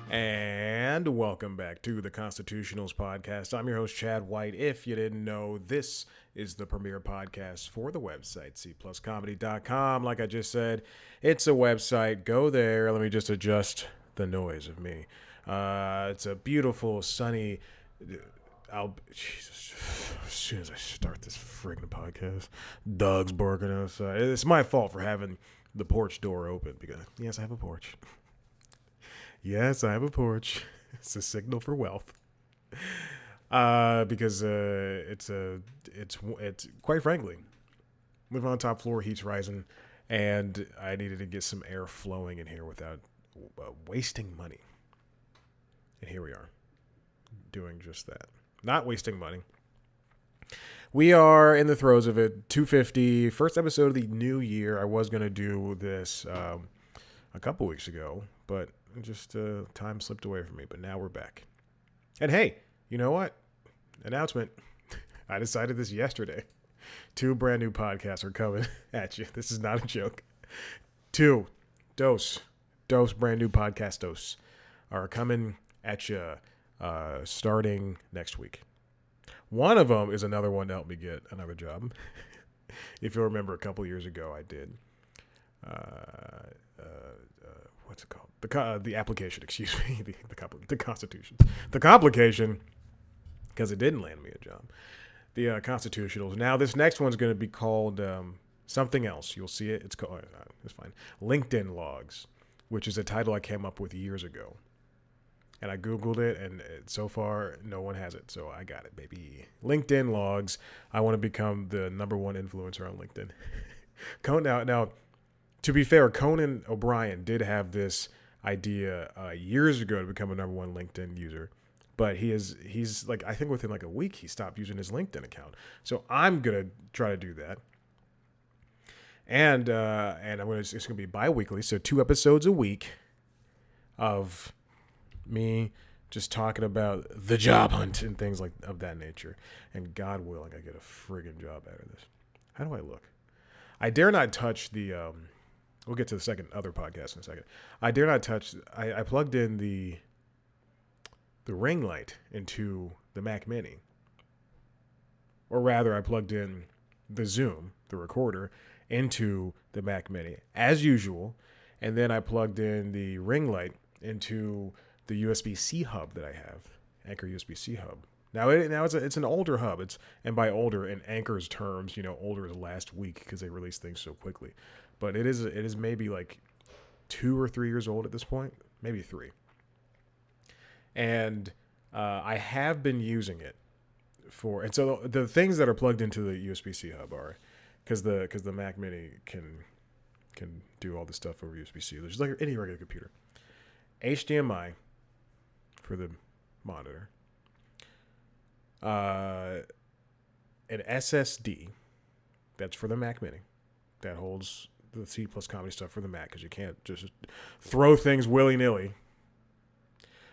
And welcome back to the Constitutionals podcast. I'm your host, Chad White. If you didn't know, this is the premier podcast for the website, cpluscomedy.com. Like I just said, it's a website. Go there. Let me just adjust the noise of me. It's a beautiful, sunny. Jesus, as soon as I start this friggin' podcast, dogs barking outside. It's my fault for having the porch door open because, yes, I have a porch. Yes, I have a porch. It's a signal for wealth. Because it's quite frankly, living on the top floor, heat's rising, and I needed to get some air flowing in here without wasting money. And here we are, doing just that. Not wasting money. We are in the throes of it. 250, first episode of the new year. I was gonna do this a couple weeks ago, but just time slipped away from me, but now we're back. And hey, you know what? Announcement. I decided this yesterday. 2 brand new podcasts are coming at you. This is not a joke. 2 dose brand new podcast are coming at you starting next week. One of them is another one to help me get another job. If you'll remember, a couple years ago I did what's it called? The application, excuse me, the Constitution. The complication, because it didn't land me a job. The Constitutionals. Now, this next one's going to be called something else. You'll see it. It's called, it's fine. LinkedIn Logs, which is a title I came up with years ago. And I Googled it, and so far, no one has it. So I got it, baby. LinkedIn Logs. I want to become the #1 influencer on LinkedIn. Now, to be fair, Conan O'Brien did have this idea years ago to become a #1 LinkedIn user, but he's like, I think within like a week he stopped using his LinkedIn account. So I'm gonna try to do that, and it's gonna be bi-weekly, so 2 episodes a week of me just talking about the job hunt and things like of that nature. And God willing, I get a friggin' job out of this. How do I look? I dare not touch the. We'll get to the other podcast in a second. I dare not touch. I plugged in the ring light into the Mac Mini, or rather, I plugged in the Zoom, the recorder, into the Mac Mini as usual, and then I plugged in the ring light into the USB-C hub that I have, Anchor USB-C hub. Now it's an older hub. And by older in Anchor's terms, older is last week because they release things so quickly. But it is maybe like 2 or 3 years old at this point, maybe 3. And I have been using it for, and so the things that are plugged into the USB-C hub are, because the Mac Mini can do all the stuff over USB-C. There's just like any regular computer. HDMI for the monitor. An SSD that's for the Mac Mini that holds the C plus comedy stuff for the Mac, because you can't just throw things willy-nilly.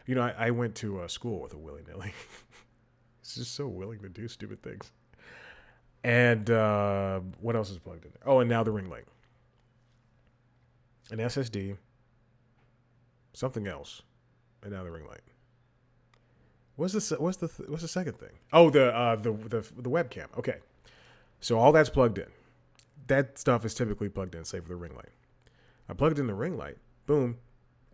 I went to school with a willy-nilly. It's just so willing to do stupid things. And what else is plugged in there? Oh, and now the ring light. An SSD, something else, and now the ring light. What's the second thing? Oh, the webcam. Okay, so all that's plugged in. That stuff is typically plugged in, save for the ring light. I plugged in the ring light. Boom,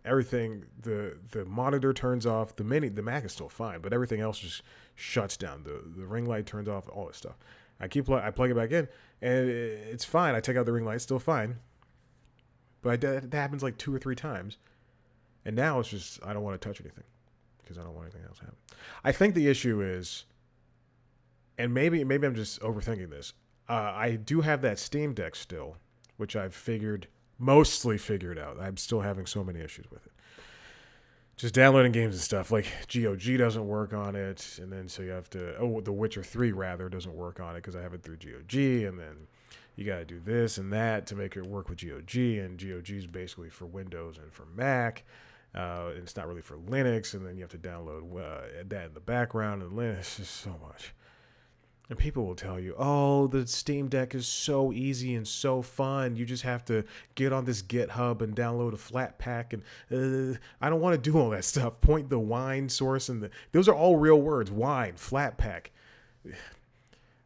everything. The monitor turns off. The Mac is still fine, but everything else just shuts down. The ring light turns off. All this stuff. I plug it back in, and it's fine. I take out the ring light, it's still fine. But that happens like 2 or 3 times, and now it's just I don't want to touch anything, because I don't want anything else to happen. I think the issue is, and maybe I'm just overthinking this, I do have that Steam Deck still, which I've mostly figured out. I'm still having so many issues with it. Just downloading games and stuff. Like GOG doesn't work on it, and then so you have to, The Witcher 3 rather doesn't work on it because I have it through GOG, and then you got to do this and that to make it work with GOG, and GOG is basically for Windows and for Mac. It's not really for Linux, and then you have to download that in the background, and Linux is so much. And people will tell you, oh, the Steam Deck is so easy and so fun. You just have to get on this GitHub and download a flat pack. And I don't want to do all that stuff. Point the wine source and those are all real words. Wine, flat pack.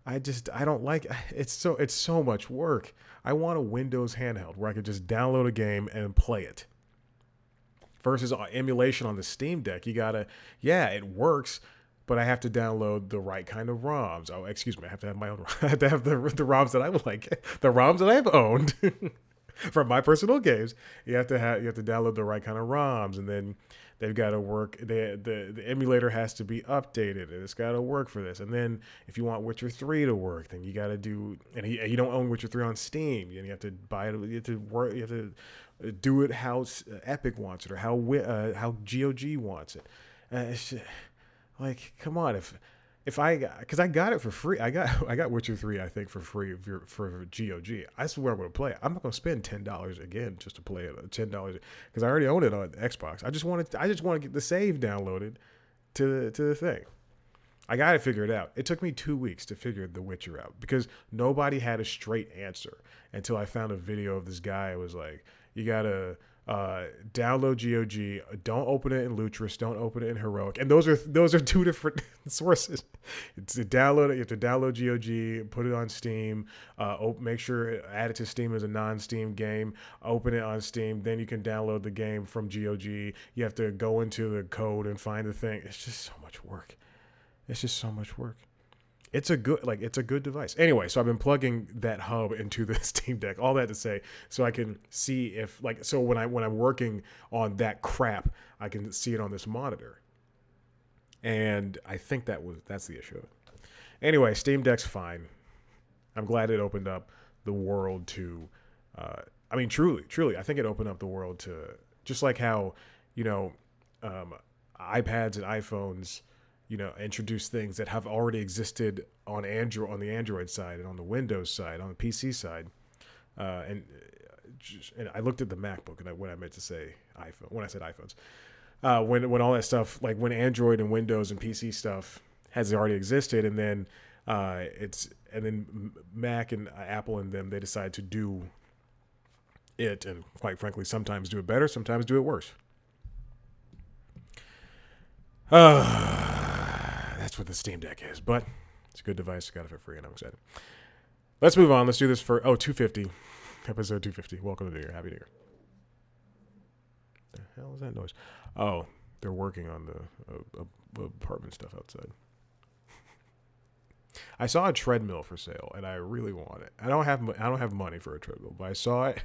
I don't like it's so much work. I want a Windows handheld where I could just download a game and play it. Versus emulation on the Steam Deck, you gotta it works, but I have to download the right kind of ROMs. Oh, excuse me, I have to have my own. I have to have the ROMs that I would like, the ROMs that I've owned from my personal games. You have to download the right kind of ROMs, and then they've got to work. The emulator has to be updated, and it's got to work for this. And then if you want Witcher 3 to work, then you got to do. And you don't own Witcher 3 on Steam, and you have to buy it. You have to work. You have to do it how Epic wants it or how GOG wants it. It's just, like, come on, if because I got it for free. I got Witcher 3 I think for free for GOG. I swear I'm gonna play it. I'm not gonna spend $10 again just to play it. $10 because I already own it on Xbox. I just want to get the save downloaded to the thing. I got to figure it out. It took me 2 weeks to figure The Witcher out because nobody had a straight answer until I found a video of this guy who was like, you got to download GOG. Don't open it in Lutris. Don't open it in Heroic. And those are two different sources. It's to download it. You have to download GOG, put it on Steam. Make sure add it to Steam as a non-Steam game. Open it on Steam. Then you can download the game from GOG. You have to go into the code and find the thing. It's just so much work. It's just so much work. It's a good device. Anyway, so I've been plugging that hub into the Steam Deck. All that to say, so I can see if so when I'm working on that crap, I can see it on this monitor. And I think that's the issue of it. Anyway, Steam Deck's fine. I'm glad it opened up the world to. I mean, truly, I think it opened up the world to just like how, you know, iPads and iPhones, introduce things that have already existed on the Android side and on the Windows side, on the PC side, and I looked at the MacBook and when I meant to say iPhone, when I said iPhones, when all that stuff, like when Android and Windows and PC stuff has already existed, and then Mac and Apple and them, they decide to do it, and quite frankly, sometimes do it better, sometimes do it worse. That's what the Steam Deck is, but it's a good device. Got it for free, and I'm excited. Let's move on. Let's do this for 250, episode 250. Welcome to the New Year. Happy New Year. The hell is that noise? Oh, they're working on the apartment stuff outside. I saw a treadmill for sale, and I really want it. I don't have money for a treadmill, but I saw it.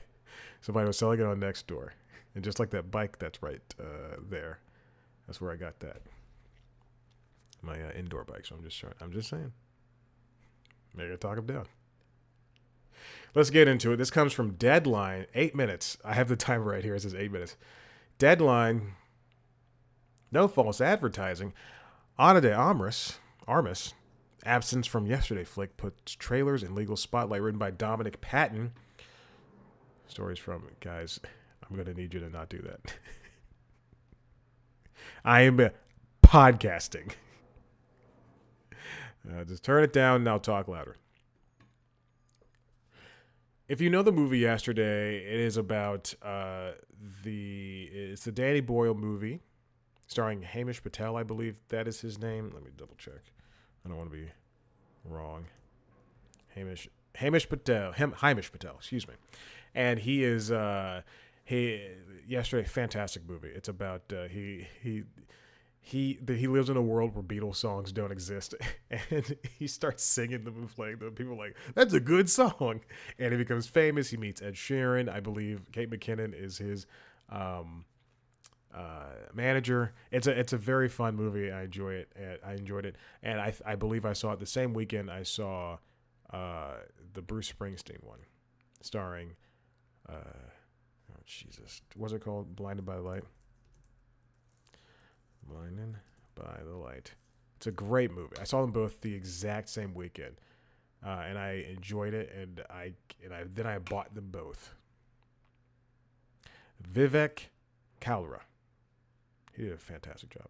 Somebody was selling it on Nextdoor, and just like that bike that's right there, that's where I got that. My indoor bike. So I'm just saying. Maybe I talk him down. Let's get into it. This comes from Deadline. 8 minutes. I have the timer right here. It says 8 minutes. Deadline. No false advertising. Ana de Armas. Absence from Yesterday flick puts trailers in legal spotlight. Written by Dominic Patton. Stories from guys. I'm gonna need you to not do that. I am podcasting. Just turn it down and I'll talk louder. If you know the movie Yesterday, it is about it's the Danny Boyle movie starring Hamish Patel, I believe that is his name. Let me double check. I don't want to be wrong. Hamish Patel, excuse me. And he is Yesterday, fantastic movie. It's about he lives in a world where Beatles songs don't exist, and he starts singing them and playing them. People are like, that's a good song, and he becomes famous. He meets Ed Sheeran. I believe Kate McKinnon is his manager. It's a very fun movie. I enjoyed it, and I believe I saw it the same weekend I saw the Bruce Springsteen one, starring Jesus, what's it called? Blinded by the Light. Blinded by the Light. It's a great movie. I saw them both the exact same weekend, and I enjoyed it. And I bought them both. Vivek Kalra. He did a fantastic job.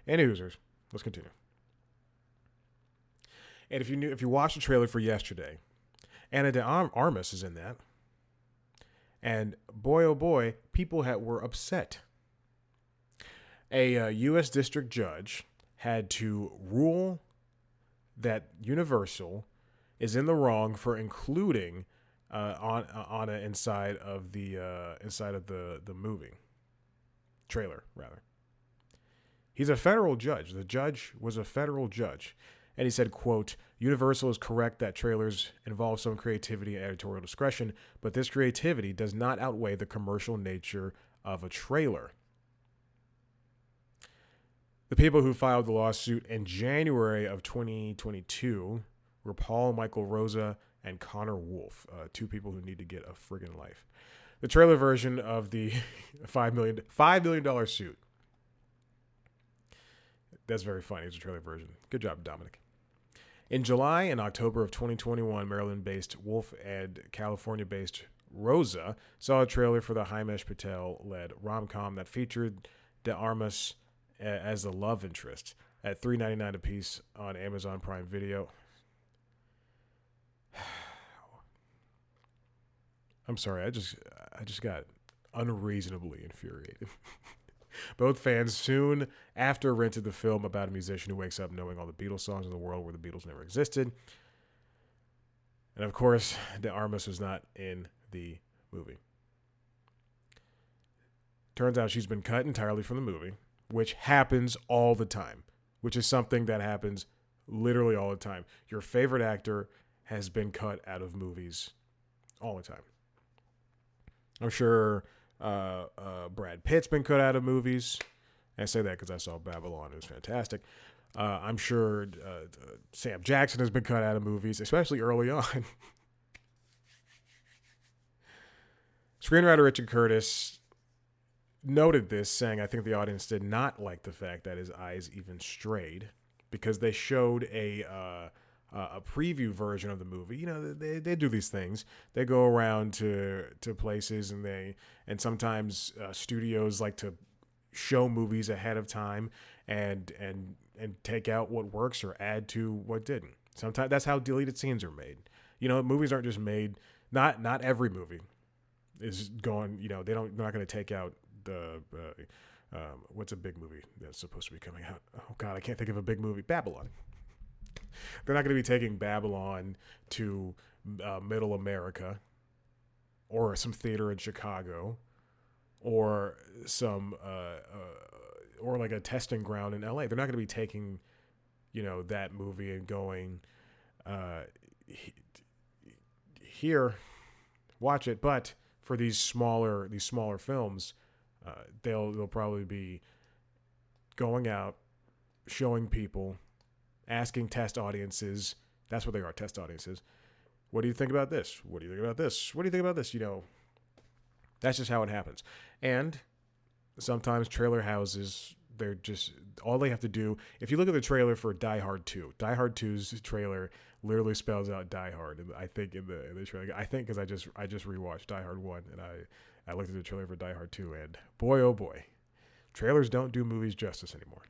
And users, let's continue. And if you watch the trailer for yesterday, Anna de Armas is in that, and boy oh boy, people were upset. A U.S. district judge had to rule that Universal is in the wrong for including Anna inside of the movie trailer rather. He's a federal judge. The judge was a federal judge. And he said, quote, Universal is correct that trailers involve some creativity and editorial discretion, but this creativity does not outweigh the commercial nature of a trailer. The people who filed the lawsuit in January of 2022 were Paul Michael Rosa and Connor Wolf, two people who need to get a friggin' life. The trailer version of the $5 million suit. That's very funny. It's a trailer version. Good job, Dominic. In July and October of 2021, Maryland-based Wolf and California-based Rosa saw a trailer for the Himesh Patel-led rom-com that featured De Armas as the love interest at $3.99 a piece on Amazon Prime Video. I'm sorry, I just got unreasonably infuriated. Both fans soon after rented the film about a musician who wakes up knowing all the Beatles songs in the world where the Beatles never existed. And of course, De Armas was not in the movie. Turns out she's been cut entirely from the movie, which happens all the time, which is something that happens literally all the time. Your favorite actor has been cut out of movies all the time. I'm sure Brad Pitt's been cut out of movies. I say that because I saw Babylon. It was fantastic. I'm sure Sam Jackson has been cut out of movies, especially early on. Screenwriter Richard Curtis noted this, saying, I think the audience did not like the fact that his eyes even strayed because they showed a preview version of the movie. You know, they do these things. They go around to places and sometimes studios like to show movies ahead of time and take out what works or add to what didn't. Sometimes that's how deleted scenes are made. You know, movies aren't just made. Not every movie is going. You know, they're not going to take out the what's a big movie that's supposed to be coming out? Oh God, I can't think of a big movie. Babylon. They're not going to be taking Babylon to Middle America or some theater in Chicago or some or like a testing ground in LA. They're not going to be taking, you know, that movie and going here, watch it. But for these smaller films, they'll probably be going out, showing people, asking test audiences. That's what they are, test audiences. What do you think about this? What do you think about this? What do you think about this? You know, that's just how it happens. And sometimes trailer houses, they're just, all they have to do, if you look at the trailer for Die Hard 2, Die Hard 2's trailer literally spells out Die Hard. And I think in the trailer, I think because I just rewatched Die Hard 1 and I looked at the trailer for Die Hard 2 and boy, oh boy, trailers don't do movies justice anymore.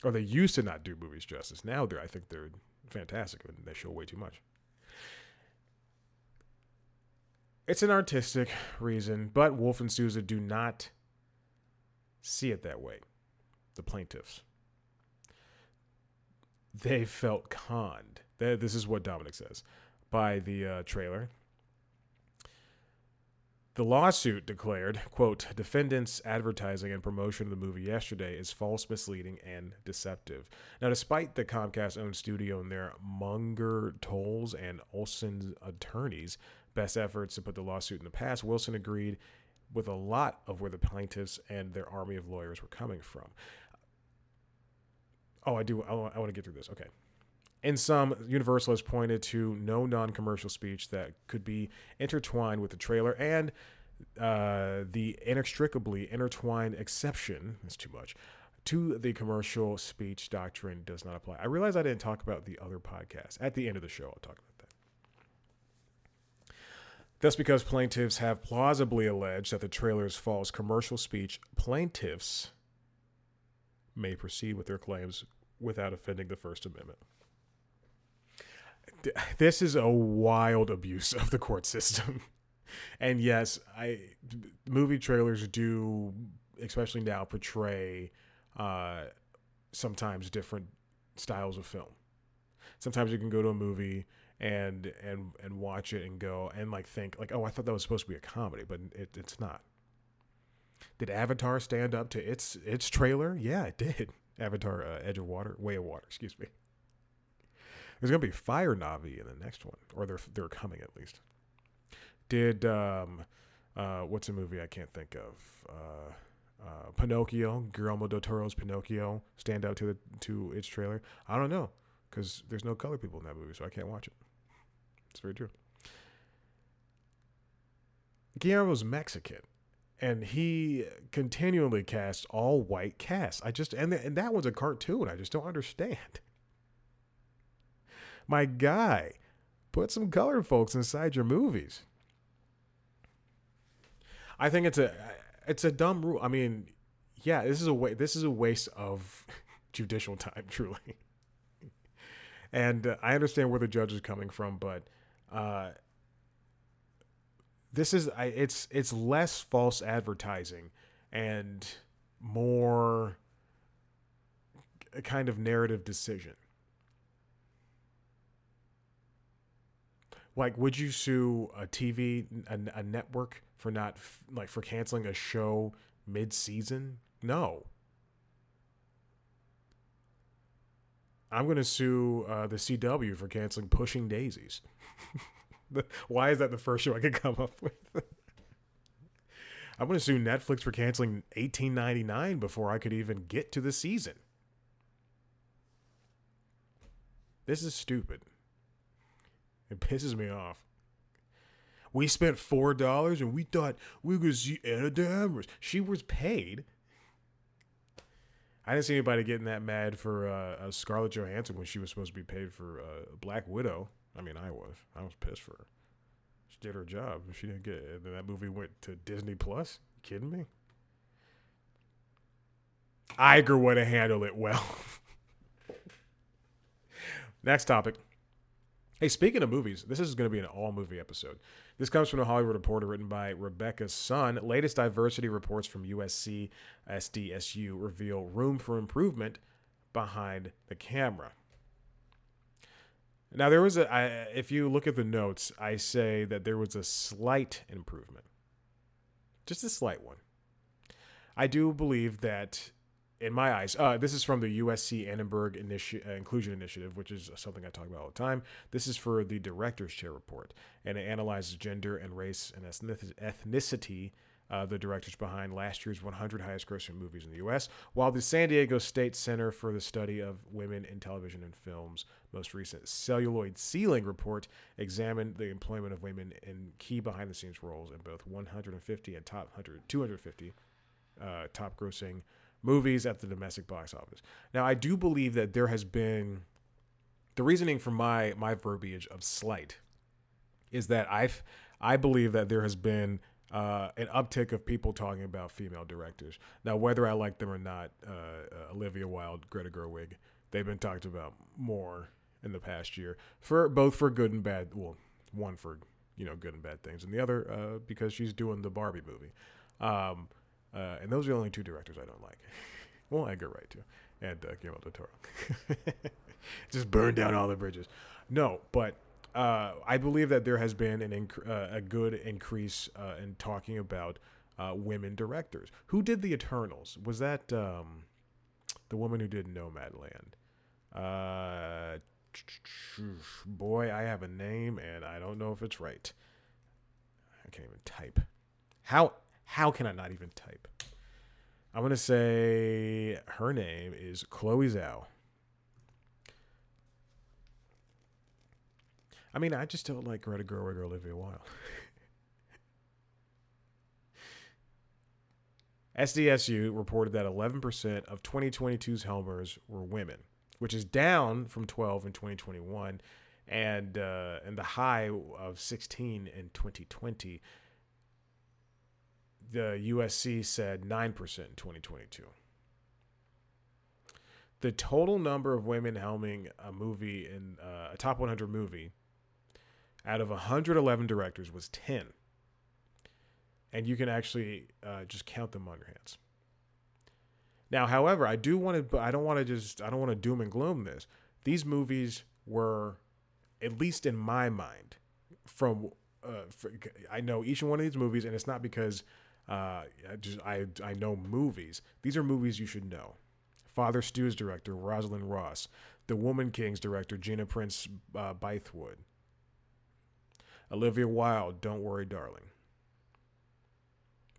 Or they used to not do movies justice. Now I think they're fantastic and they show way too much. It's an artistic reason, but Wolf and Sousa do not see it that way. The plaintiffs. They felt conned. This is what Dominic says by the trailer. The lawsuit declared, quote, defendants' advertising and promotion of the movie yesterday is false, misleading, and deceptive. Now, despite the Comcast-owned studio and their Munger, Tolles, and Olsen's attorneys' best efforts to put the lawsuit in the past, Wilson agreed with a lot of where the plaintiffs and their army of lawyers were coming from. Oh, I do. I want to get through this. Okay. In some, Universal has pointed to no non-commercial speech that could be intertwined with the trailer, and the inextricably intertwined exception, that's too much, to the commercial speech doctrine does not apply. I realize I didn't talk about the other podcast. At the end of the show, I'll talk about that. That's because plaintiffs have plausibly alleged that the trailer's false commercial speech. Plaintiffs may proceed with their claims without offending the First Amendment. This is a wild abuse of the court system. And yes, I movie trailers do, especially now, portray uh, sometimes different styles of film. Sometimes you can go to a movie and watch it and go and like think like, oh, I thought that was supposed to be a comedy, but it's not. Did Avatar stand up to its trailer? Yeah, it did. Avatar, Edge of Water, Way of Water. Excuse me. There's gonna be Fire Navi in the next one, or they're coming at least. Did what's a movie I can't think of? Pinocchio, Guillermo del Toro's Pinocchio, stand out to its trailer? I don't know, because there's no color people in that movie, so I can't watch it. It's very true. Guillermo's Mexican, and he continually casts all white casts. And that one's a cartoon. I just don't understand. My guy, put some colored folks inside your movies. I think it's a dumb rule. I mean, yeah, this is a waste of judicial time, truly. And I understand where the judge is coming from, but uh, it's less false advertising and more a kind of narrative decision. Like, would you sue a a network for not like for canceling a show mid-season? No, I'm going to sue the CW for canceling Pushing Daisies. Why is that the first show I could come up with? I'm going to sue Netflix for canceling 1899 before I could even get to the season. This is stupid. It pisses me off. We spent $4 and we thought we were going to see Anna de Armas. She was paid. I didn't see anybody getting that mad for Scarlett Johansson when she was supposed to be paid for Black Widow. I mean, I was. I was pissed for her. She did her job. She didn't get it. And then that movie went to Disney Plus. You kidding me? Iger would have handled it well. Next topic. Hey, speaking of movies, this is going to be an all-movie episode. This comes from the Hollywood Reporter, written by Rebecca Sun. Latest diversity reports from USC SDSU reveal room for improvement behind the camera. Now, if you look at the notes, I say that there was a slight improvement. Just a slight one. I do believe that, in my eyes, this is from the USC Annenberg Inclusion Initiative, which is something I talk about all the time. This is for the Director's Chair Report, and it analyzes gender and race and ethnicity, the directors behind last year's 100 highest grossing movies in the U.S., while the San Diego State Center for the Study of Women in Television and Film's most recent Celluloid Ceiling report examined the employment of women in key behind-the-scenes roles in both 150 and 250 top grossing movies at the domestic box office. Now, I do believe that there has been the reasoning for my verbiage of slight is that I believe that there has been an uptick of people talking about female directors. Now, whether I like them or not, Olivia Wilde, Greta Gerwig, they've been talked about more in the past year for good and bad. Well, one for good and bad things, and the other because she's doing the Barbie movie. And those are the only two directors I don't like. Well, Edgar Wright too, and Guillermo del Toro. Just burn down all the bridges. No, but I believe that there has been a good increase in talking about women directors. Who did the Eternals? Was that the woman who did Nomadland? Boy, I have a name and I don't know if it's right. I can't even type. How can I not even type? I'm going to say her name is Chloe Zhao. I mean, I just don't like Greta Gerwig or Olivia Wilde. SDSU reported that 11% of 2022's Helmers were women, which is down from 12 in 2021 and the high of 16 in 2020. The USC said 9% in 2022. The total number of women helming a movie in a top 100 movie out of 111 directors was 10, and you can actually just count them on your hands. Now, however, I do want to. I don't want to doom and gloom this. These movies were, at least in my mind, from. I know each one of these movies, and it's not because I know movies. These are movies you should know. Father Stew's director, Rosalind Ross. The Woman King's director, Gina Prince Bythewood. Olivia Wilde, Don't Worry, Darling.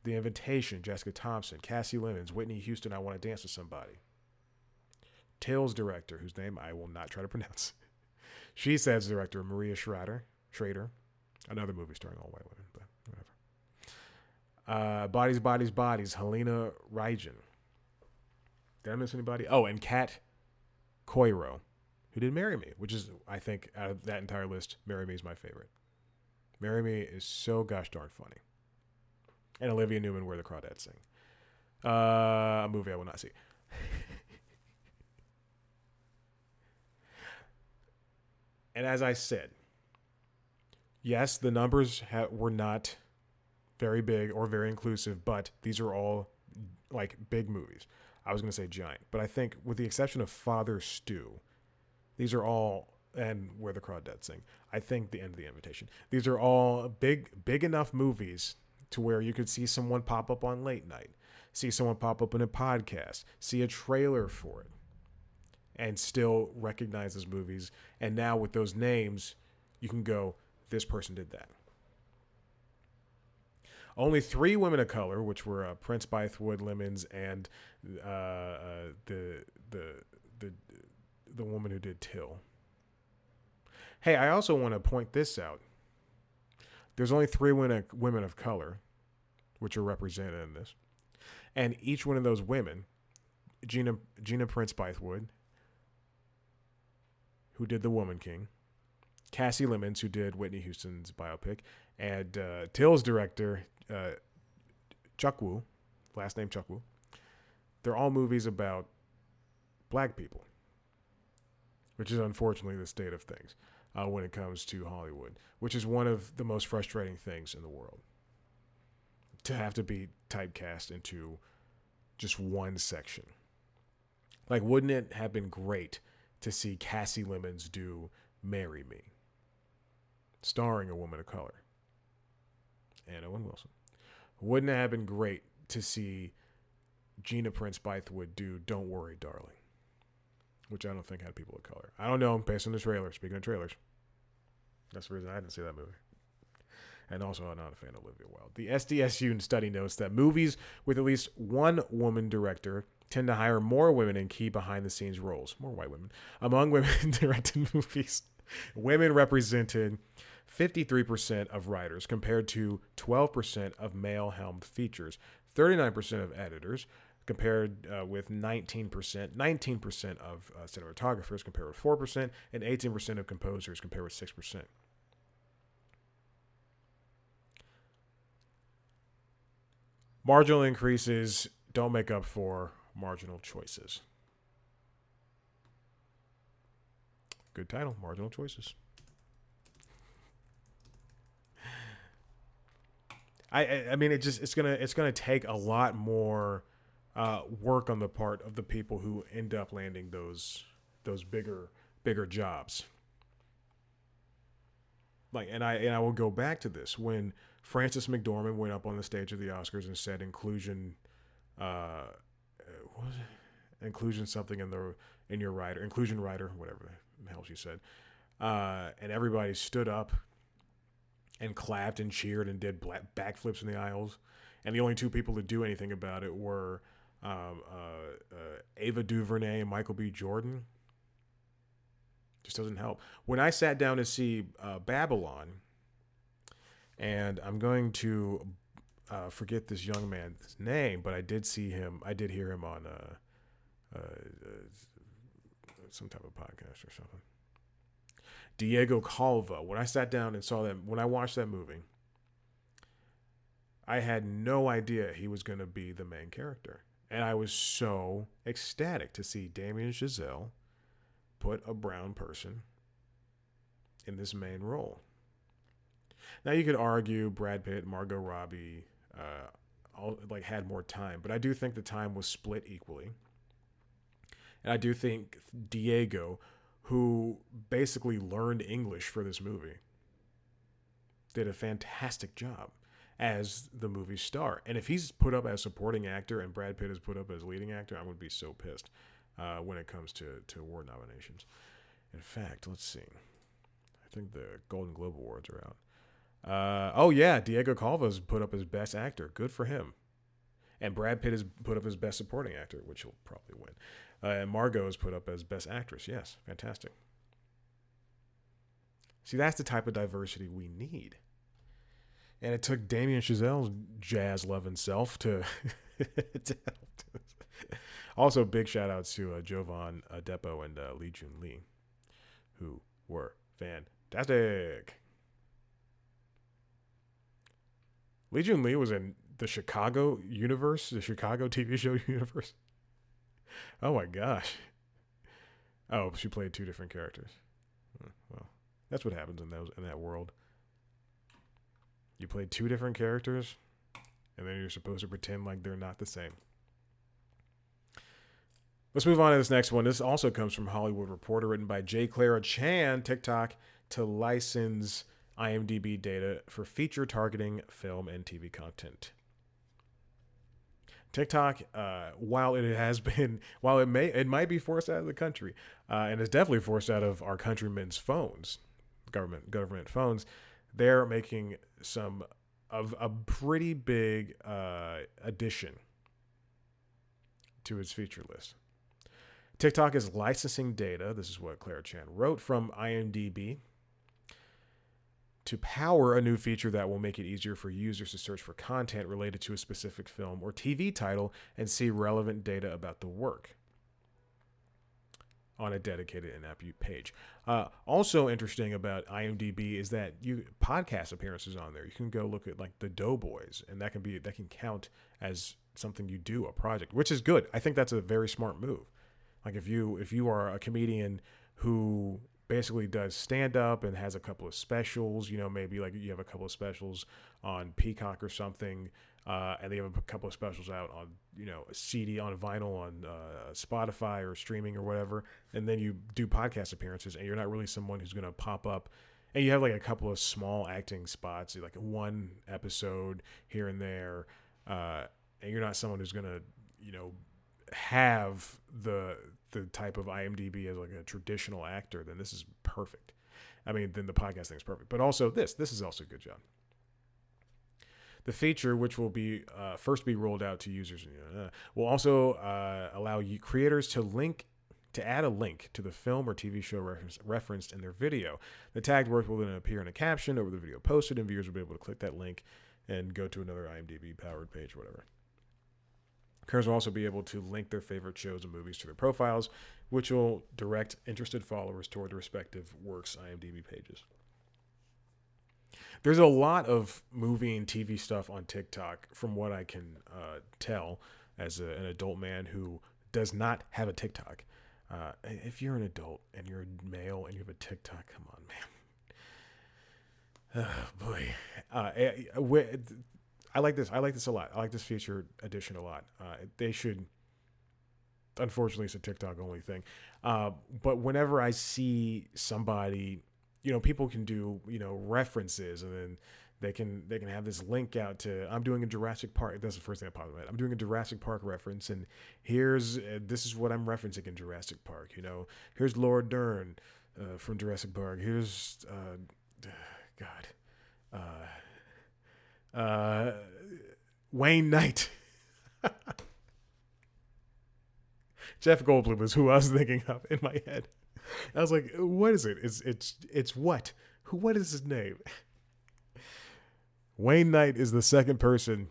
The Invitation, Jessica Thompson. Cassie Lemons, Whitney Houston, I Want to Dance with Somebody. Till's director, whose name I will not try to pronounce. She Said's director, Maria Schrader. Another movie starring all white women, but whatever. Bodies, Bodies, Bodies, Helena Rygen. Did I miss anybody? Oh, and Kat Coiro, who did Marry Me, which is, I think, out of that entire list, Marry Me is my favorite. Marry Me is so gosh darn funny. And Olivia Newman, Where the Crawdads Sing. A movie I will not see. And as I said, yes, the numbers were not very big or very inclusive, but these are all like big movies. I was going to say giant, but I think with the exception of Father Stew, these are all, and Where the Crawdads Sing, I think The End of the Invitation. These are all big enough movies to where you could see someone pop up on late night, see someone pop up in a podcast, see a trailer for it, and still recognize those movies. And now with those names, you can go, this person did that. Only 3 women of color, which were Prince Bythewood, Lemons, and the woman who did Till. Hey, I also want to point this out. There's only 3 women of color, which are represented in this, and each one of those women, Gina Prince Bythewood, who did The Woman King, Cassie Lemons, who did Whitney Houston's biopic, and Till's director, Chuck Woo, last name Chuck Woo. They're all movies about black people, which is unfortunately the state of things when it comes to Hollywood, which is one of the most frustrating things in the world. To have to be typecast into just one section. Like, wouldn't it have been great to see Cassie Lemons do Marry Me, starring a woman of color, and Owen Wilson? Wouldn't it have been great to see Gina Prince Bythewood do Don't Worry, Darling, which I don't think had people of color. I don't know, based on the trailer. Speaking of trailers, that's the reason I didn't see that movie. And also, I'm not a fan of Olivia Wilde. The SDSU study notes that movies with at least one woman director tend to hire more women in key behind-the-scenes roles, more white women, among women directed movies. Women represented 53% of writers compared to 12% of male-helmed features, 39% of editors compared with 19%, 19% of cinematographers compared with 4%, and 18% of composers compared with 6%. Marginal increases don't make up for marginal choices. Good title, Marginal Choices. I mean, it's gonna take a lot more work on the part of the people who end up landing those bigger jobs. Like, and I will go back to this when Frances McDormand went up on the stage of the Oscars and said inclusion, what was it? Inclusion something in your writer, inclusion writer, whatever the hell she said, and everybody stood up and clapped and cheered and did backflips in the aisles, and the only 2 people to do anything about it were Ava DuVernay and Michael B. Jordan. Just doesn't help. When I sat down to see Babylon, and I'm going to forget this young man's name, but I did hear him on some type of podcast or something. Diego Calva. When I sat down and saw that, when I watched that movie, I had no idea he was going to be the main character. And I was so ecstatic to see Damien Chazelle put a brown person in this main role. Now you could argue Brad Pitt, Margot Robbie, like had more time, but I do think the time was split equally. And I do think Diego, who basically learned English for this movie, did a fantastic job as the movie star. And if he's put up as supporting actor and Brad Pitt is put up as leading actor, I'm going to be so pissed when it comes to award nominations. In fact, let's see. I think the Golden Globe Awards are out. Oh yeah, Diego Calva's put up as best actor. Good for him. And Brad Pitt has put up as best supporting actor, which he'll probably win. And Margot is put up as best actress. Yes, fantastic. See, that's the type of diversity we need. And it took Damien Chazelle's jazz loving self to, to help. Also, big shout outs to Jovan Adepo and Lee Jun Lee, who were fantastic. Lee Jun Lee was in the Chicago universe, the Chicago TV show universe. Oh my gosh. Oh, she played two different characters. Well, that's what happens in that world. You play two different characters, and then you're supposed to pretend like they're not the same. Let's move on to this next one. This also comes from Hollywood Reporter, written by J. Clara Chan. TikTok to license IMDb data for feature targeting film and TV content. TikTok, while it might be forced out of the country, and it's definitely forced out of our countrymen's phones, government phones, they're making some of a pretty big addition to its feature list. TikTok is licensing data. This is what Clara Chan wrote from IMDb to power a new feature that will make it easier for users to search for content related to a specific film or TV title and see relevant data about the work on a dedicated in-app page. Also interesting about IMDb is that you podcast appearances on there. You can go look at like the Doughboys, and that can count as something you do, a project, which is good. I think that's a very smart move. Like if you are a comedian who basically does stand up and has a couple of specials, maybe like you have a couple of specials on Peacock or something, and they have a couple of specials out on, a CD, on vinyl, on Spotify or streaming or whatever, and then you do podcast appearances, and you're not really someone who's going to pop up, and you have like a couple of small acting spots, like one episode here and there, and you're not someone who's going to, have the type of IMDb as like a traditional actor, then this is perfect. I mean, then the podcast thing is perfect. But also this is also a good job. The feature, which will be first be rolled out to users, will also allow you creators to add a link to the film or TV show referenced in their video. The tagged work will then appear in a caption over the video posted, and viewers will be able to click that link and go to another IMDb powered page, whatever. Creators will also be able to link their favorite shows and movies to their profiles, which will direct interested followers toward the respective works' IMDb pages. There's a lot of movie and TV stuff on TikTok, from what I can tell as an adult man who does not have a TikTok. If you're an adult and you're a male and you have a TikTok, come on, man. Oh, boy. I like this. I like this a lot. I like this feature addition a lot. They should. Unfortunately, it's a TikTok only thing. But whenever I see somebody, people can do references, and then they can have this link out to, I'm doing a Jurassic Park. That's the first thing that popped in my head. I'm doing a Jurassic Park reference, and this is what I'm referencing in Jurassic Park. Here's Laura Dern from Jurassic Park. Here's God. Wayne Knight. Jeff Goldblum is who I was thinking of in my head. I was like, what is it? It's what? What is his name? Wayne Knight is the second person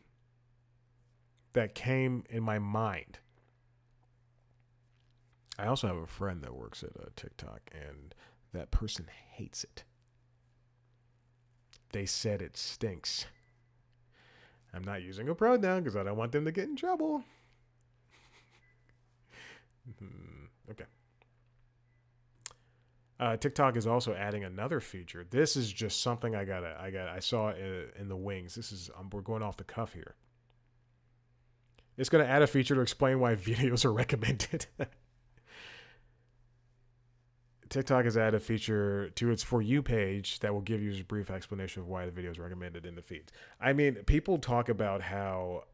that came in my mind. I also have a friend that works at TikTok, and that person hates it. They said it stinks. I'm not using a pronoun because I don't want them to get in trouble. Okay. TikTok is also adding another feature. This is just something I saw in the wings. We're going off the cuff here. It's gonna add a feature to explain why videos are recommended. TikTok has added a feature to its For You page that will give you a brief explanation of why the video is recommended in the feed. I mean, people talk about how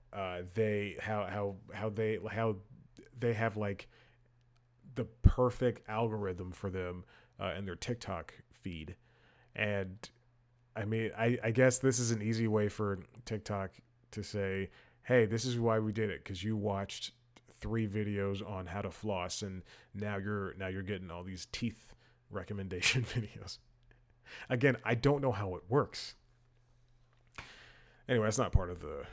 they have like the perfect algorithm for them in their TikTok feed, and I mean, I guess this is an easy way for TikTok to say, "Hey, this is why we did it because you watched 3 videos on how to floss, and now you're getting all these teeth recommendation videos." Again, I don't know how it works. Anyway, that's not part of the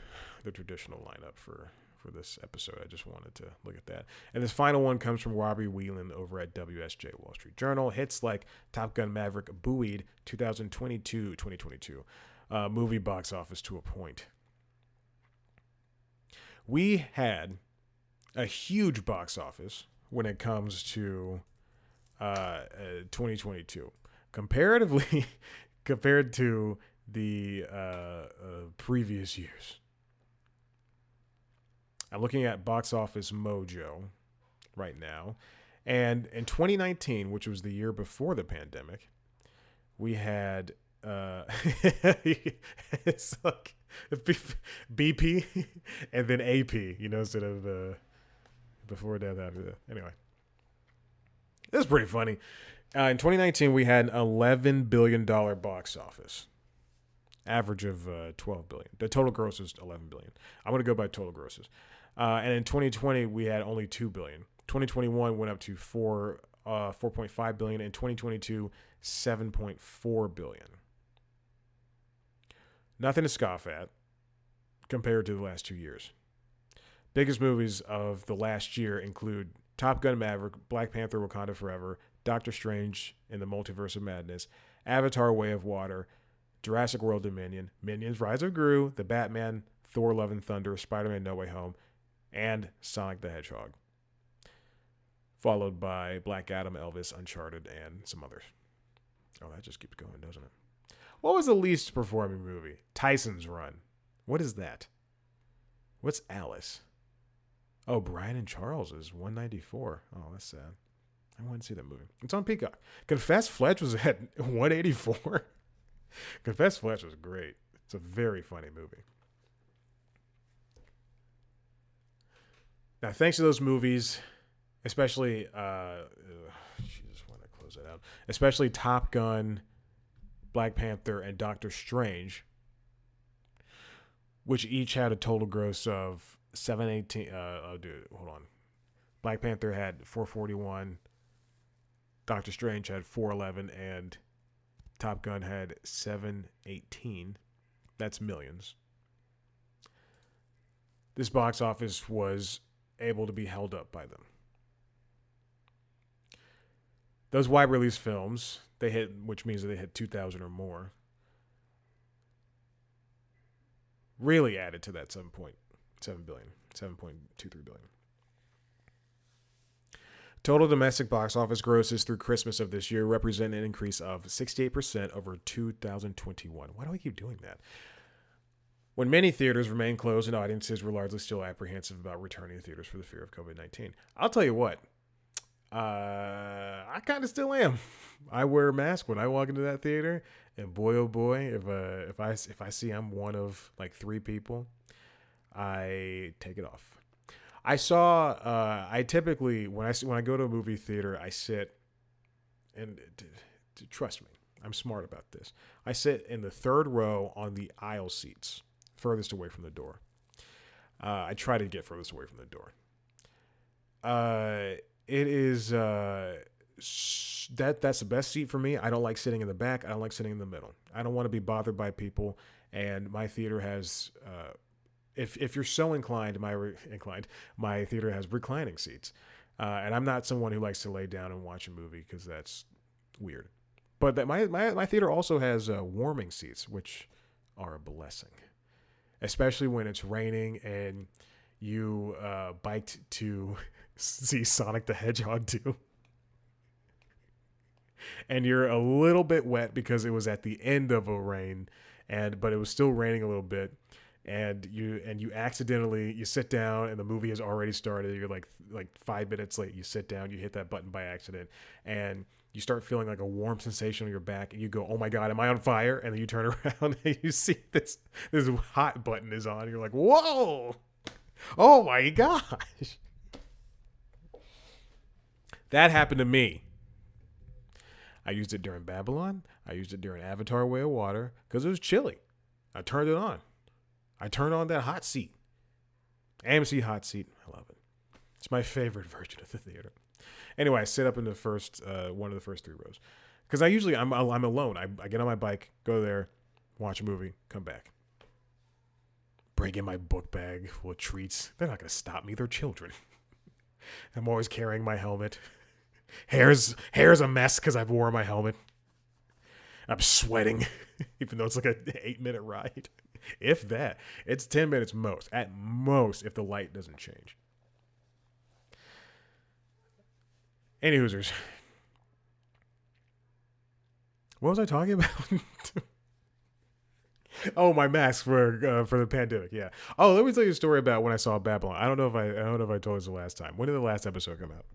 traditional lineup for this episode. I just wanted to look at that. And this final one comes from Robbie Whelan over at WSJ Wall Street Journal. Hits like Top Gun Maverick buoyed 2022 movie box office to a point. We had a huge box office when it comes to 2022 comparatively compared to the previous years. I'm looking at Box Office Mojo right now, and in 2019, which was the year before the pandemic, we had it's like BP and then AP, instead of before death after death. Anyway, that's pretty funny. In 2019, we had an $11 billion box office, average of 12 billion. The total gross is 11 billion. I'm going to go by total grosses. And in 2020, we had only 2 billion. 2021 went up to 4.5 billion. In 2022, 7.4 billion. Nothing to scoff at compared to the last 2 years. Biggest movies of the last year include Top Gun Maverick, Black Panther Wakanda Forever, Doctor Strange in the Multiverse of Madness, Avatar Way of Water, Jurassic World Dominion, Minions Rise of Gru, The Batman, Thor Love and Thunder, Spider-Man No Way Home, and Sonic the Hedgehog. Followed by Black Adam, Elvis, Uncharted, and some others. Oh, that just keeps going, doesn't it? What was the least performing movie? Tyson's Run. What is that? What's Alice? Oh, Brian and Charles is 194. Oh, that's sad. I want to see that movie. It's on Peacock. Confess Fletch was at 184. Confess Fletch was great. It's a very funny movie. Now, thanks to those movies, especially, just want to close that out. Especially Top Gun, Black Panther, and Doctor Strange, which each had a total gross of 718. Oh, dude, hold on. Black Panther had 441. Doctor Strange had 411, and Top Gun had 718. That's millions. This box office was able to be held up by them. Those wide release films, they hit, which means that they hit 2,000 or more, really added to that 7.7 billion, 7.23 billion. Total domestic box office grosses through Christmas of this year represent an increase of 68% over 2021. Why do I keep doing that? When many theaters remain closed and audiences were largely still apprehensive about returning to theaters for the fear of COVID-19. I'll tell you what, I kind of still am. I wear a mask when I walk into that theater, and boy, oh boy, if I see I'm one of like 3 people, I take it off. I typically when I go to a movie theater, I sit, and trust me, I'm smart about this. I sit in the 3rd row on the aisle seats, furthest away from the door. I try to get furthest away from the door. It is that's the best seat for me. I don't like sitting in the back. I don't like sitting in the middle. I don't want to be bothered by people. And my theater has, if you're so inclined, my theater has reclining seats. And I'm not someone who likes to lay down and watch a movie because that's weird. But that my theater also has warming seats, which are a blessing, especially when it's raining and you biked to see Sonic the Hedgehog 2. And you're a little bit wet because it was at the end of a rain, and but it was still raining a little bit. And you accidentally you sit down and the movie has already started. You're like 5 minutes late. You sit down, you hit that button by accident, and you start feeling like a warm sensation on your back, and you go, "Oh my god, am I on fire?" And then you turn around and you see this hot button is on. You're like, "Whoa, oh my gosh!" That happened to me. I used it during Babylon. I used it during Avatar: Way of Water because it was chilly. I turned it on. I turned on that hot seat. AMC hot seat. I love it. It's my favorite version of the theater. Anyway, I sit up in the first one of the first 3 rows because I'm alone. I get on my bike, go there, watch a movie, come back, bring in my book bag full of treats. They're not gonna stop me. They're children. I'm always carrying my helmet. Hair's a mess because I've worn my helmet. I'm sweating, even though it's like a 8-minute ride. If that, it's 10 minutes most, at most, if the light doesn't change. Any Hoosers. What was I talking about? Oh, my mask for the pandemic. Yeah. Oh, let me tell you a story about when I saw Babylon. I don't know if I told this the last time. When did the last episode come out?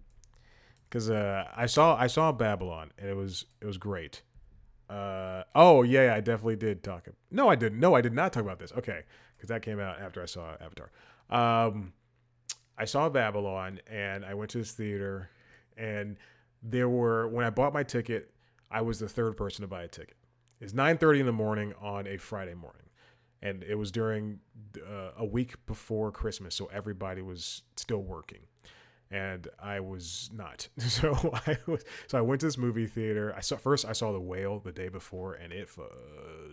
Because I saw Babylon and it was great. Oh yeah, I definitely did talk. No, I didn't. No, I did not talk about this. Okay, because that came out after I saw Avatar. I saw Babylon and I went to this theater, and when I bought my ticket, I was the third person to buy a ticket. It's 9:30 in the morning on a Friday morning, and it was during a week before Christmas, so everybody was still working. And I was not. So I went to this movie theater. I saw The Whale the day before, and it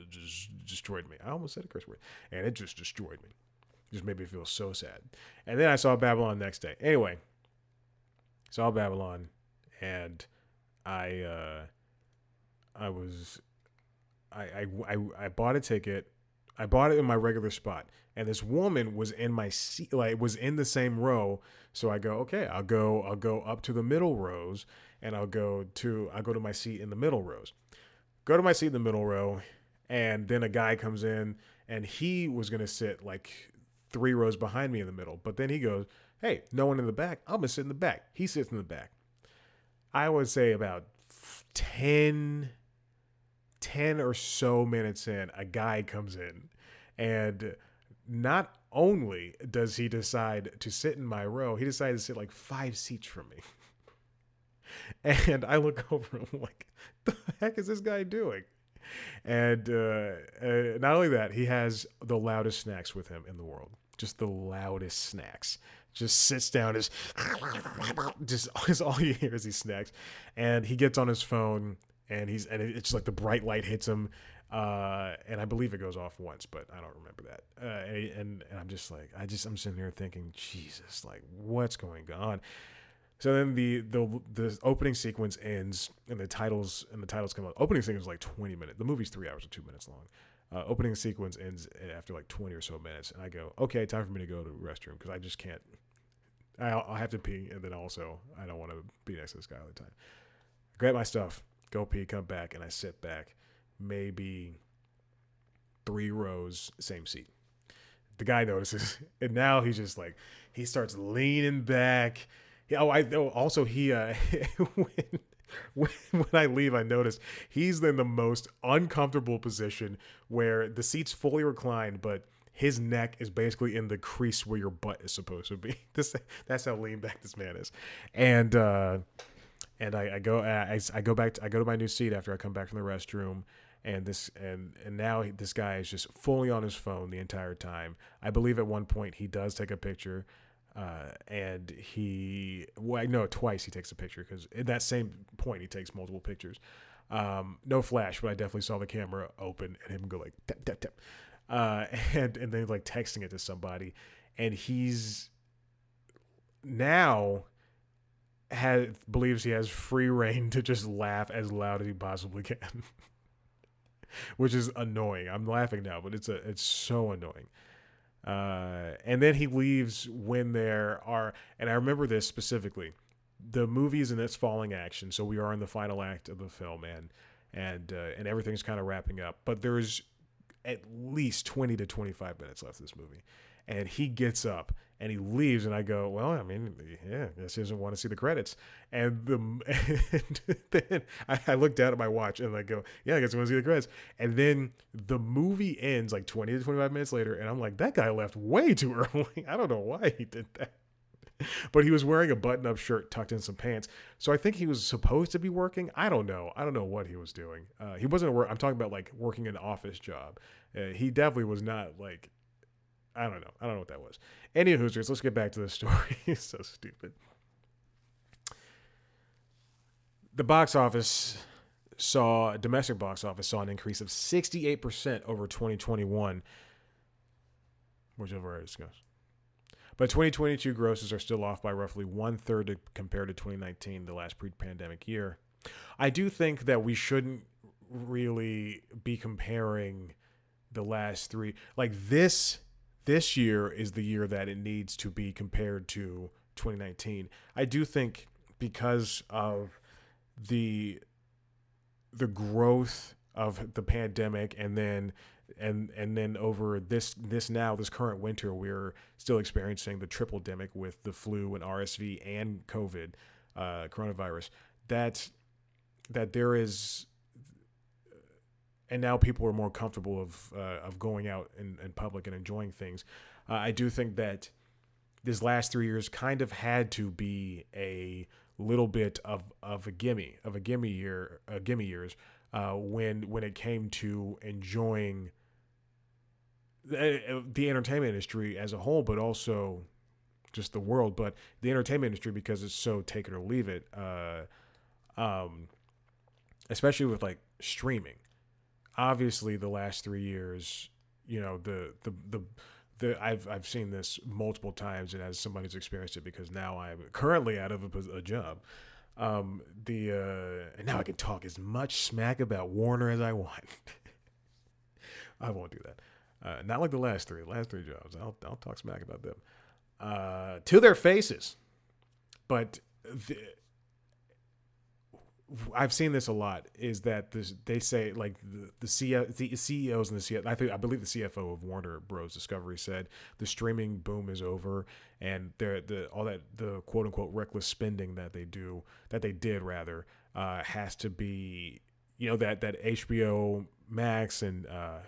just destroyed me. I almost said a curse word, and it just destroyed me. It just made me feel so sad. And then I saw Babylon the next day. Anyway, saw Babylon, and I bought a ticket. I bought it in my regular spot, and this woman was in my seat, like was in the same row. So I go, okay, I'll go up to the middle rows, and I'll go to my seat in the middle rows. Go to my seat in the middle row, and then a guy comes in, and he was gonna sit like 3 rows behind me in the middle, but then he goes, hey, no one in the back. I'm gonna sit in the back. He sits in the back. I would say about 10 or so minutes in, a guy comes in, and not only does he decide to sit in my row, he decided to sit like 5 seats from me. And I look over and I'm like, the heck is this guy doing? And not only that, he has the loudest snacks with him in the world. Just the loudest snacks. Just sits down, just all you hear is these snacks. And he gets on his phone, and it's like the bright light hits him, and I believe it goes off once, but I don't remember that. And I'm just like, I'm sitting here thinking, Jesus, like what's going on? So then the opening sequence ends, and the titles come out. Opening sequence is like 20 minutes. The movie's 3 hours and 2 minutes long. Opening sequence ends after like 20 or so minutes, and I go, okay, time for me to go to the restroom because I just can't. I'll have to pee, and then also I don't want to be next to this guy all the time. I grab my stuff, go pee, come back, and I sit back, maybe 3 rows, same seat. The guy notices, and now he's just like, he starts leaning back. Also he when I leave, I notice he's in the most uncomfortable position where the seat's fully reclined, but his neck is basically in the crease where your butt is supposed to be. That's how lean back this man is, and I go to my new seat after I come back from the restroom, and now this guy is just fully on his phone the entire time. I believe at one point he does take a picture. And twice he takes a picture, because at that same point he takes multiple pictures. No flash, but I definitely saw the camera open and him go like tap tap tap, and then like texting it to somebody, and he's now believes he has free reign to just laugh as loud as he possibly can, which is annoying. I'm laughing now, but it's so annoying. And then he leaves when there are, and I remember this specifically. The movie's in its falling action, so we are in the final act of the film, and everything's kind of wrapping up. But there's at least 20 to 25 minutes left of this movie. And he gets up and he leaves, and I go, well, I mean, yeah, I guess he doesn't want to see the credits. And then I look down at my watch and I go, yeah, I guess I want to see the credits. And then the movie ends like 20 to 25 minutes later, and I'm like, that guy left way too early. I don't know why he did that. But he was wearing a button-up shirt tucked in some pants, so I think he was supposed to be working. I don't know. I don't know what he was doing. He wasn't. I'm talking about like working an office job. He definitely was not like. I don't know. I don't know what that was. Anywho, Hoosers, let's get back to the story. It's so stupid. The box office domestic box office saw an increase of 68% over 2021, which I've already discussed. But 2022 grosses are still off by roughly one third compared to 2019, the last pre-pandemic year. I do think that we shouldn't really be comparing the last three. Like this year is the year that it needs to be compared to 2019. I do think because of the growth of the pandemic, and then over this current winter, we're still experiencing the triple demic with the flu and RSV and COVID, coronavirus. That there is, and now people are more comfortable of going out in public and enjoying things. I do think that this last 3 years kind of had to be a little bit of a gimme years, when it came to enjoying the entertainment industry as a whole, but also just the world. But the entertainment industry, because it's so take it or leave it, especially with like streaming. Obviously, the last 3 years, you know, I've seen this multiple times, and as somebody who's experienced it, because now I'm currently out of a job. And now I can talk as much smack about Warner as I want. I won't do that. Not like the last three. Last three jobs, I'll talk smack about them to their faces. But I've seen this a lot. Is that they say like the CEOs and the CFO, I believe the CFO of Warner Bros. Discovery said the streaming boom is over, and all that the quote unquote reckless spending that they did rather, has to be, you know, that HBO Max and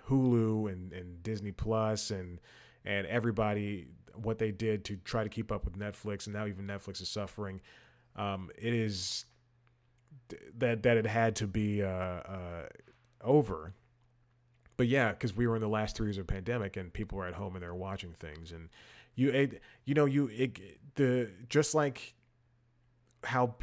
Hulu and Disney Plus and everybody, what they did to try to keep up with Netflix, and now even Netflix is suffering. It is that it had to be over. But yeah, because we were in the last 3 years of pandemic, and people were at home and they're watching things, and just like how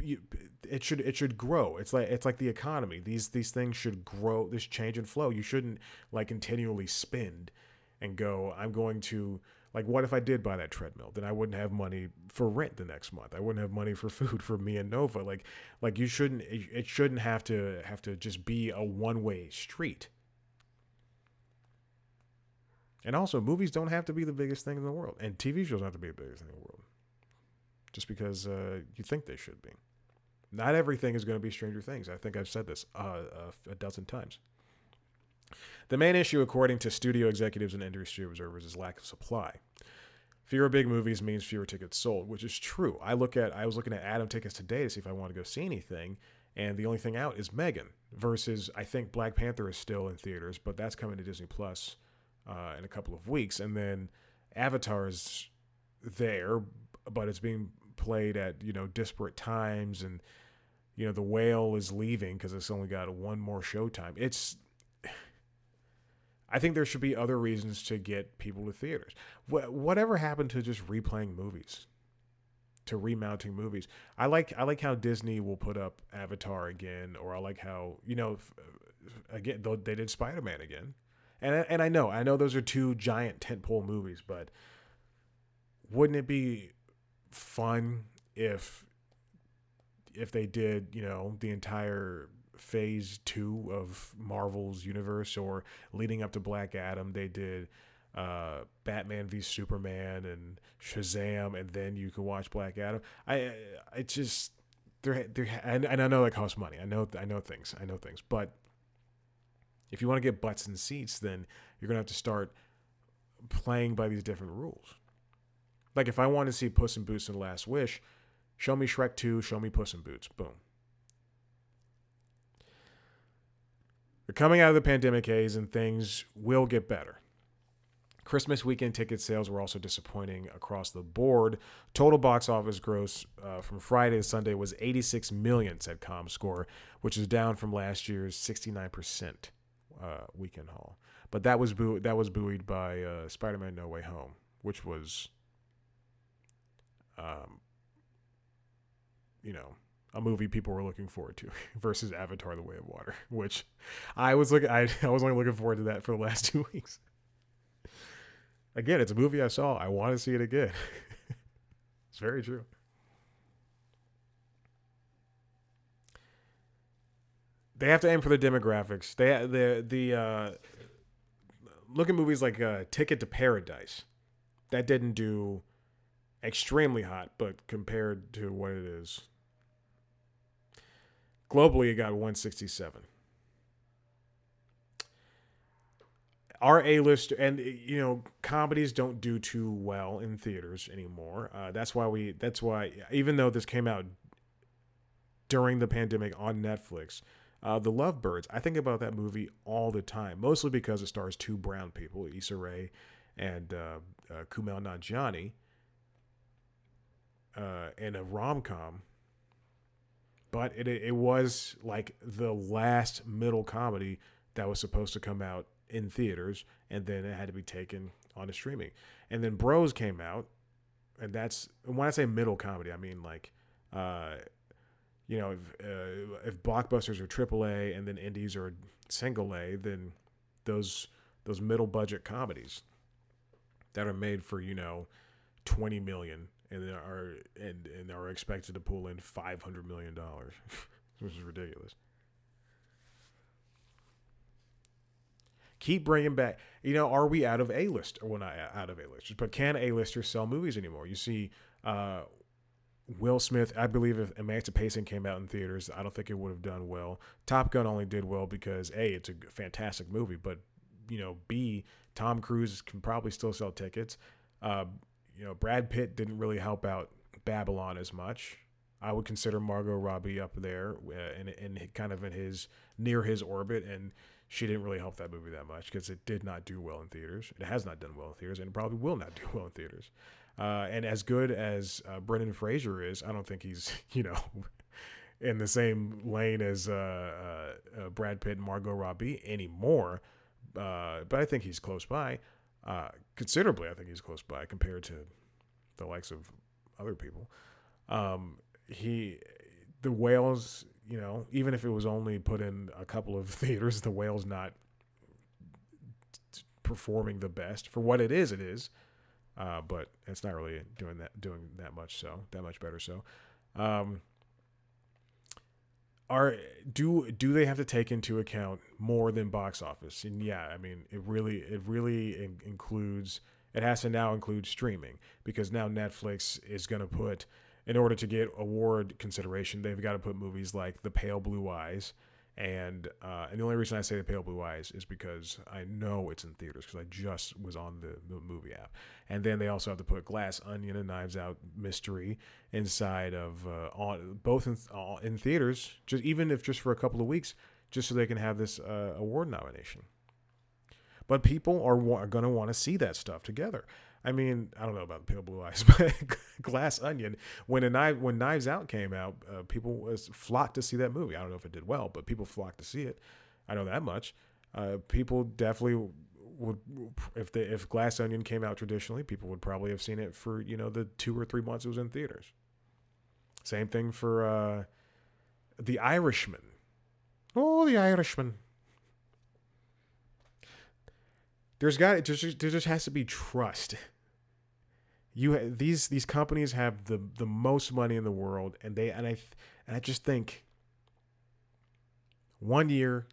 it should grow. It's like the economy. These things should grow. This change and flow. You shouldn't like continually spend and go, I'm going to, like, what if I did buy that treadmill? Then I wouldn't have money for rent the next month. I wouldn't have money for food for me and Nova. Like you shouldn't. It shouldn't have to just be a one-way street. And also, movies don't have to be the biggest thing in the world, and TV shows don't have to be the biggest thing in the world. Just because you think they should be. Not everything is going to be Stranger Things. I think I've said this a dozen times. The main issue, according to studio executives and industry observers, is lack of supply. Fewer big movies means fewer tickets sold, which is true. I was looking at Atom tickets today to see if I want to go see anything, and the only thing out is Megan, versus I think Black Panther is still in theaters, but that's coming to Disney Plus in a couple of weeks, and then Avatar is there, but it's being played at disparate times, and The Whale is leaving because it's only got one more showtime. I think there should be other reasons to get people to theaters. Whatever happened to just replaying movies, to remounting movies? I like how Disney will put up Avatar again, or I like how again they did Spider-Man again, and I know those are two giant tentpole movies, but wouldn't it be fun if they did the entire phase 2 of Marvel's universe, or leading up to Black Adam, they did Batman v Superman and Shazam, and then you can watch Black Adam. I just and I know that costs money. I know things, but if you want to get butts in seats, then you're gonna have to start playing by these different rules. Like if I want to see Puss in Boots and Last Wish, show me Shrek 2, show me Puss in Boots. Boom. We're coming out of the pandemic haze and things will get better. Christmas weekend ticket sales were also disappointing across the board. Total box office gross from Friday to Sunday was 86 million, said ComScore, which is down from last year's 69% weekend haul. But that was buoyed by Spider-Man: No Way Home, which was, um, you know, a movie people were looking forward to versus Avatar: The Way of Water, which I was only looking forward to that for the last 2 weeks. Again, it's a movie I saw. I want to see it again. It's very true. They have to aim for the demographics. Look at movies like Ticket to Paradise. That didn't do extremely hot, but compared to what it is globally, it got 167. Our A-list and comedies don't do too well in theaters anymore. That's why even though this came out during the pandemic on Netflix, The Lovebirds. I think about that movie all the time, mostly because it stars two brown people, Issa Rae and Kumail Nanjiani, in a rom com. But it was like the last middle comedy that was supposed to come out in theaters, and then it had to be taken on a streaming. And then Bros came out, and that's when I say middle comedy, I mean like, if blockbusters are AAA and then indies are single A, then those middle budget comedies that are made for 20 million and are expected to pull in $500 million, which is ridiculous. Keep bringing back. Are we out of A list? Or well, not out of A listers, but can A listers sell movies anymore? You see, Will Smith. I believe if Emancipation came out in theaters, I don't think it would have done well. Top Gun only did well because A, it's a fantastic movie, but B, Tom Cruise can probably still sell tickets. Brad Pitt didn't really help out Babylon as much. I would consider Margot Robbie up there and kind of in his near his orbit, and she didn't really help that movie that much because it did not do well in theaters. It has not done well in theaters, and it probably will not do well in theaters. And as good as Brendan Fraser is, I don't think he's in the same lane as Brad Pitt and Margot Robbie anymore. But I think he's close by, considerably. I think he's close by compared to the likes of other people. The Whales, even if it was only put in a couple of theaters, the Whale's not performing the best for what it is. It is, but it's not really doing that much better. So, do they have to take into account more than box office? And yeah, I mean, it really includes. It has to now include streaming because now Netflix is going to put, in order to get award consideration, they've got to put movies like The Pale Blue Eyes, and the only reason I say The Pale Blue Eyes is because I know it's in theaters because I just was on the movie app, and then they also have to put Glass Onion and Knives Out Mystery inside of both in theaters, even if just for a couple of weeks, just so they can have this award nomination. But people are going to want to see that stuff together. I mean, I don't know about the Pale Blue Eyes, but Glass Onion. When Knives Out came out, people flocked to see that movie. I don't know if it did well, but people flocked to see it. I know that much. People definitely would, if Glass Onion came out traditionally, people would probably have seen it for the 2 or 3 months it was in theaters. Same thing for The Irishman. Oh, The Irishman. There just has to be trust. These companies have the most money in the world, and I just think 1 year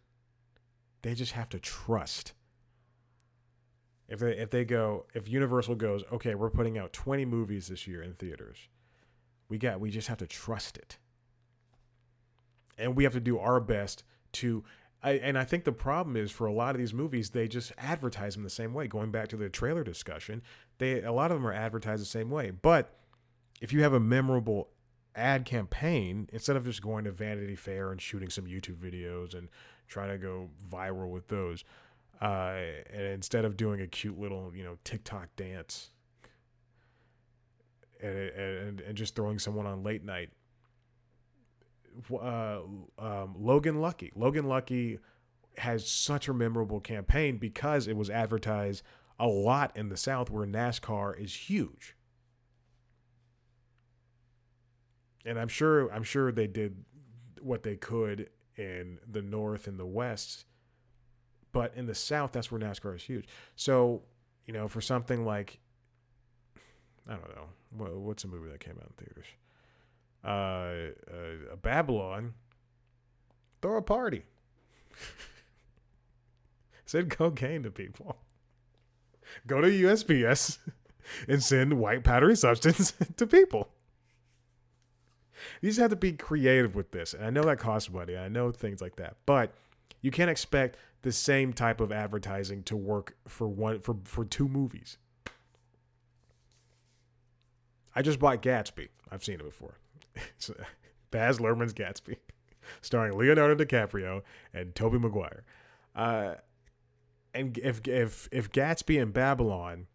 they just have to trust. If Universal goes, okay, we're putting out 20 movies this year in theaters, we just have to trust it, and we have to do our best to. And I think the problem is for a lot of these movies, they just advertise them the same way. Going back to the trailer discussion, a lot of them are advertised the same way. But if you have a memorable ad campaign, instead of just going to Vanity Fair and shooting some YouTube videos and trying to go viral with those, and instead of doing a cute little TikTok dance and just throwing someone on late night, Logan Lucky has such a memorable campaign because it was advertised a lot in the South where NASCAR is huge. And I'm sure they did what they could in the North and the West, but in the South, that's where NASCAR is huge. So, for something like, I don't know, what's a movie that came out in theaters? Babylon, throw a party. Send cocaine to people. Go to USPS and send white powdery substance to people. You just have to be creative with this. And I know that costs money. I know things like that. But you can't expect the same type of advertising to work for two movies. I just bought Gatsby. I've seen it before. It's Baz Luhrmann's Gatsby, starring Leonardo DiCaprio and Tobey Maguire. And if Gatsby and Babylon,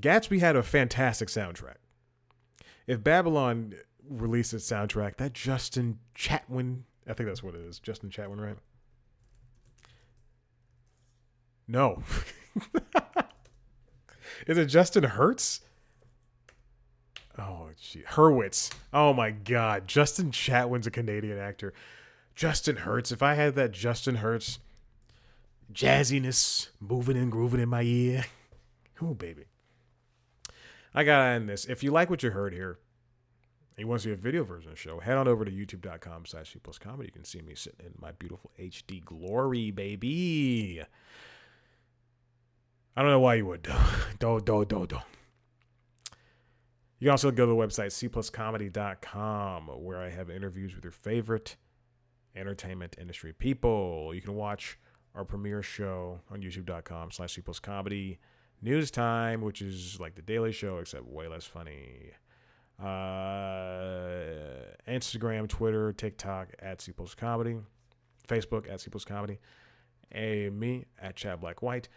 Gatsby had a fantastic soundtrack. If Babylon released its soundtrack, that Justin Chatwin, I think that's what it is. Justin Chatwin, right? No. Is it Justin Hurts? Oh, gee. Hurwitz. Oh, my God. Justin Chatwin's a Canadian actor. Justin Hurts. If I had that Justin Hurts jazziness moving and grooving in my ear. Oh, baby. I got to end this. If you like what you heard here, and you want to see a video version of the show, head on over to youtube.com/C+Comedy. You can see me sitting in my beautiful HD glory, baby. I don't know why you would. Don't. You can also go to the website cpluscomedy.com, where I have interviews with your favorite entertainment industry people. You can watch our premiere show on youtube.com/cpluscomedy. News Time, which is like the Daily Show, except way less funny. Instagram, Twitter, TikTok at @CPlusComedy. Facebook at @CPlusComedy. And me at Chad Black White.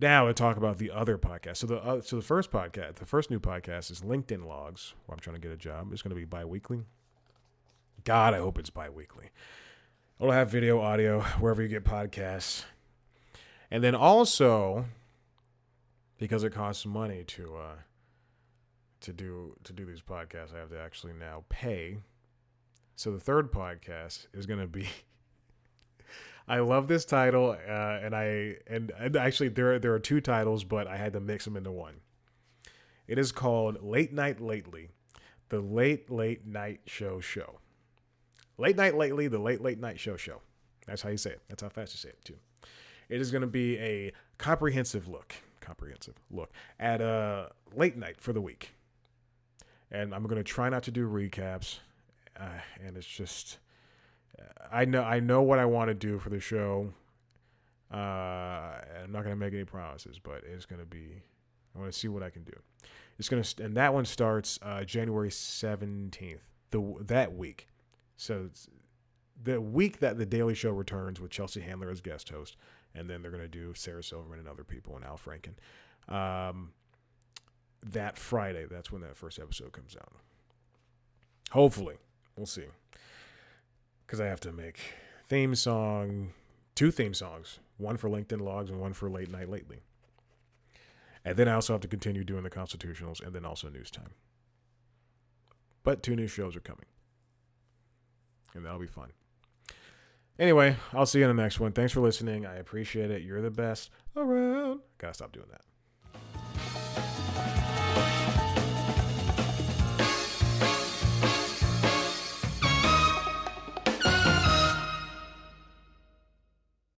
Now to talk about the other podcast. So the first podcast, the first new podcast is LinkedIn Logs, where I'm trying to get a job. It's going to be bi-weekly. God, I hope it's bi-weekly. It'll have video, audio, wherever you get podcasts. And then also, because it costs money to do these podcasts, I have to actually now pay. So the third podcast is going to be. I love this title, and actually there are two titles, but I had to mix them into one. It is called Late Night Lately, the Late Night Show. Late Night Lately, the Late Night Show. That's how you say it. That's how fast you say it too. It is going to be a comprehensive look at late night for the week, and I'm going to try not to do recaps, and it's just. I know what I want to do for the show. I'm not going to make any promises, but it's going to be. I want to see what I can do. It's going to, and that one starts January 17th. That week, so it's the week that the Daily Show returns with Chelsea Handler as guest host, and then they're going to do Sarah Silverman and other people and Al Franken. That Friday, that's when that first episode comes out. Hopefully, we'll see. Because I have to make two theme songs, one for LinkedIn Logs and one for Late Night Lately. And then I also have to continue doing the constitutionals and then also News Time. But 2 new shows are coming. And that'll be fun. Anyway, I'll see you in the next one. Thanks for listening. I appreciate it. You're the best around. Gotta stop doing that.